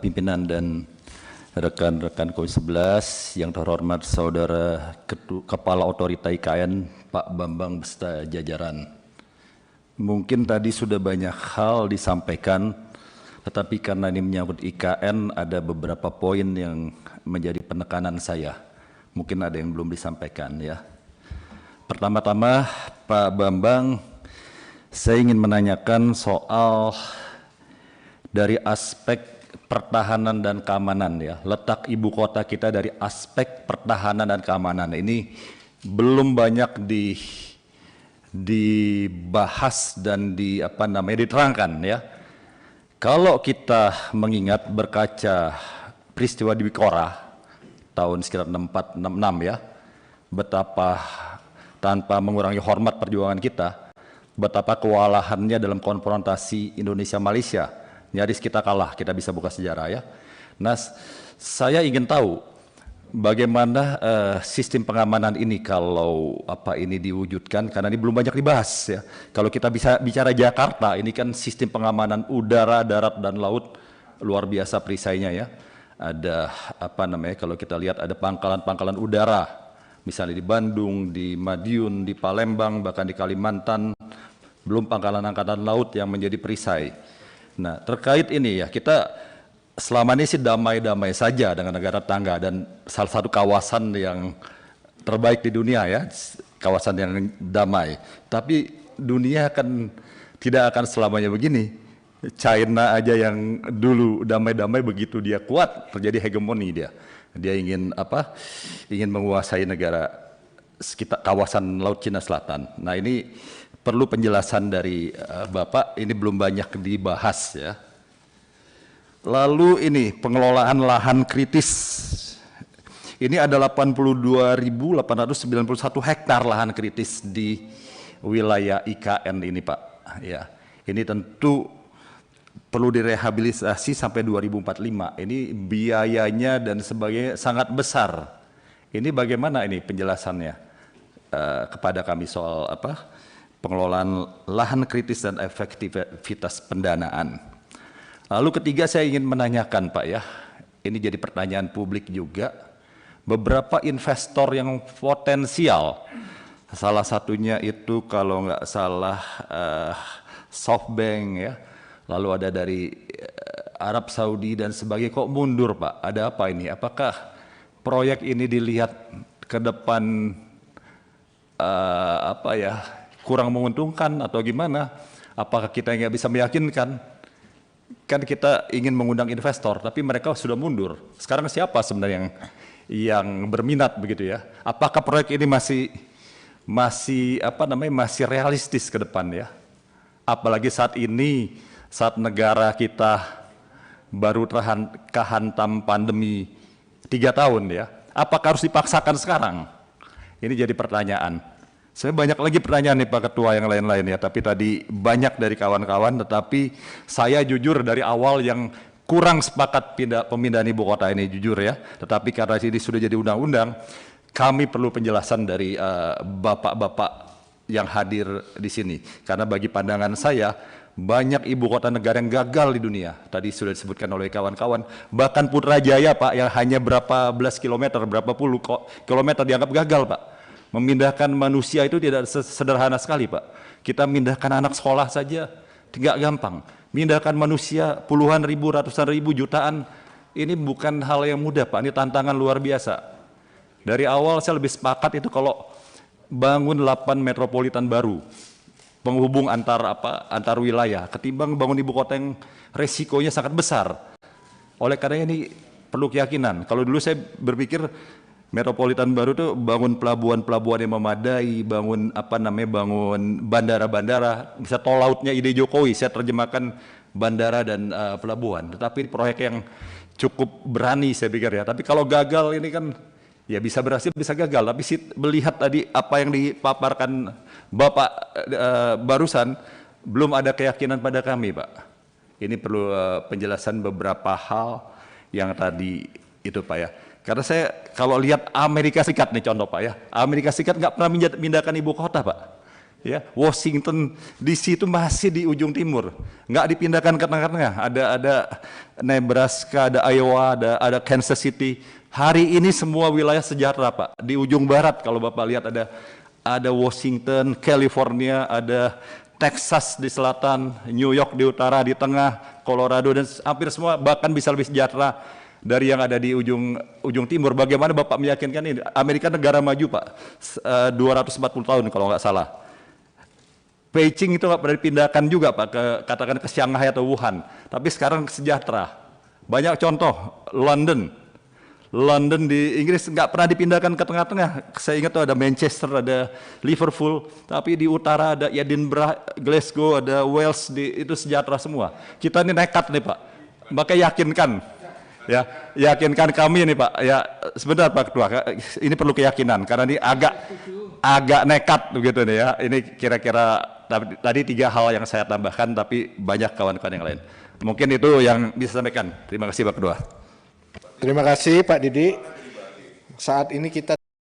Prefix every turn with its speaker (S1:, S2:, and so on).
S1: Pimpinan dan rekan-rekan Komisi 11 yang terhormat Saudara Kepala Otorita IKN Pak Bambang beserta jajaran. Mungkin tadi sudah banyak hal disampaikan, tetapi karena ini menyangkut IKN ada beberapa poin yang menjadi penekanan saya. Mungkin ada yang belum disampaikan ya. Pertama-tama Pak Bambang, saya ingin menanyakan soal dari aspek pertahanan dan keamanan ya. Letak ibu kota kita dari aspek pertahanan dan keamanan ini belum banyak dibahas dan diterangkan ya. Kalau kita mengingat berkaca peristiwa di Bikora tahun sekitar 64 66 ya, betapa tanpa mengurangi hormat perjuangan kita, betapa kewalahannya dalam konfrontasi Indonesia-Malaysia, nyaris kita kalah, kita bisa buka sejarah ya. Nah, saya ingin tahu bagaimana sistem pengamanan ini kalau ini diwujudkan, karena ini belum banyak dibahas ya. Kalau kita bisa bicara Jakarta, ini kan sistem pengamanan udara, darat, dan laut luar biasa perisainya ya. Ada kalau kita lihat ada pangkalan-pangkalan udara, misalnya di Bandung, di Madiun, di Palembang, bahkan di Kalimantan, belum pangkalan angkatan laut yang menjadi perisai. Nah, terkait ini ya, kita selama ini sih damai-damai saja dengan negara tetangga dan salah satu kawasan yang terbaik di dunia ya, kawasan yang damai. Tapi dunia tidak akan selamanya begini. China aja yang dulu damai-damai, begitu dia kuat terjadi hegemoni dia. Dia ingin ingin menguasai negara sekitar kawasan Laut Cina Selatan. Nah, ini perlu penjelasan dari Bapak, ini belum banyak dibahas ya. Lalu ini pengelolaan lahan kritis. Ini ada 82.891 hektar lahan kritis di wilayah IKN ini, Pak. Ya, ini tentu perlu direhabilitasi sampai 2045. Ini biayanya dan sebagainya sangat besar. Ini bagaimana ini penjelasannya kepada kami soal pengelolaan lahan kritis dan efektivitas pendanaan. Lalu ketiga, saya ingin menanyakan Pak ya, ini jadi pertanyaan publik juga, beberapa investor yang potensial, salah satunya itu kalau nggak salah SoftBank ya, lalu ada dari Arab Saudi dan sebagainya, kok mundur Pak? Ada apa ini? Apakah proyek ini dilihat ke depan kurang menguntungkan atau gimana? Apakah kita nggak bisa meyakinkan? Kan kita ingin mengundang investor, tapi mereka sudah mundur. Sekarang siapa sebenarnya yang berminat begitu ya? Apakah proyek ini masih realistis ke depan ya? Apalagi saat ini, saat negara kita baru kehantam pandemi 3 tahun ya, apakah harus dipaksakan sekarang? Ini jadi pertanyaan. Saya banyak lagi pertanyaan nih Pak Ketua yang lain-lain ya, tapi tadi banyak dari kawan-kawan, tetapi saya jujur dari awal yang kurang sepakat pemindahan ibu kota ini jujur ya, tetapi karena ini sudah jadi undang-undang, kami perlu penjelasan dari bapak-bapak yang hadir di sini. Karena bagi pandangan saya, banyak ibu kota negara yang gagal di dunia. Tadi sudah disebutkan oleh kawan-kawan. Bahkan Putrajaya Pak, yang hanya berapa belas kilometer, berapa puluh kilometer dianggap gagal Pak. Memindahkan manusia itu tidak sederhana sekali Pak. Kita memindahkan anak sekolah saja tidak gampang. Memindahkan manusia puluhan ribu, ratusan ribu, jutaan, ini bukan hal yang mudah Pak. Ini tantangan luar biasa. Dari awal saya lebih sepakat itu kalau bangun 8 metropolitan baru, penghubung antar wilayah, ketimbang bangun ibu kota yang resikonya sangat besar. Oleh karena ini perlu keyakinan. Kalau dulu saya berpikir metropolitan baru itu bangun pelabuhan-pelabuhan yang memadai, bangun bangun bandara-bandara, bisa tol lautnya ide Jokowi, saya terjemahkan bandara dan pelabuhan. Tetapi proyek yang cukup berani saya pikir ya. Tapi kalau gagal ini kan ya bisa berhasil, bisa gagal. Tapi melihat tadi apa yang dipaparkan Bapak barusan, belum ada keyakinan pada kami Pak. Ini perlu penjelasan beberapa hal yang tadi itu Pak ya. Karena saya kalau lihat Amerika Serikat nih contoh Pak ya, Amerika Serikat nggak pernah memindahkan ibu kota Pak. Ya, Washington DC itu masih di ujung timur, nggak dipindahkan ke tengah-tengah. Ada Nebraska, ada Iowa, ada Kansas City. Hari ini semua wilayah sejahtera, Pak. Di ujung barat kalau Bapak lihat ada Washington, California, ada Texas di selatan, New York di utara, di tengah, Colorado, dan hampir semua bahkan bisa lebih sejahtera dari yang ada di ujung timur. Bagaimana Bapak meyakinkan ini? Amerika negara maju, Pak, 240 tahun kalau nggak salah. Beijing itu nggak pernah dipindahkan juga, Pak, katakan ke Shanghai atau Wuhan. Tapi sekarang sejahtera. Banyak contoh, London di Inggris nggak pernah dipindahkan ke tengah-tengah. Saya ingat tuh ada Manchester, ada Liverpool, tapi di utara ada Edinburgh, Glasgow, ada Wales, itu sejahtera semua. Kita ini nekat nih, Pak. Maka yakinkan, ya, yakinkan kami nih, Pak. Ya, sebentar Pak Ketua, ini perlu keyakinan karena ini agak nekat begitu nih ya. Ini kira-kira tadi 3 hal yang saya tambahkan, tapi banyak kawan-kawan yang lain. Mungkin itu yang bisa saya sampaikan. Terima kasih Pak Ketua.
S2: Terima kasih Pak Didi. Saat ini kita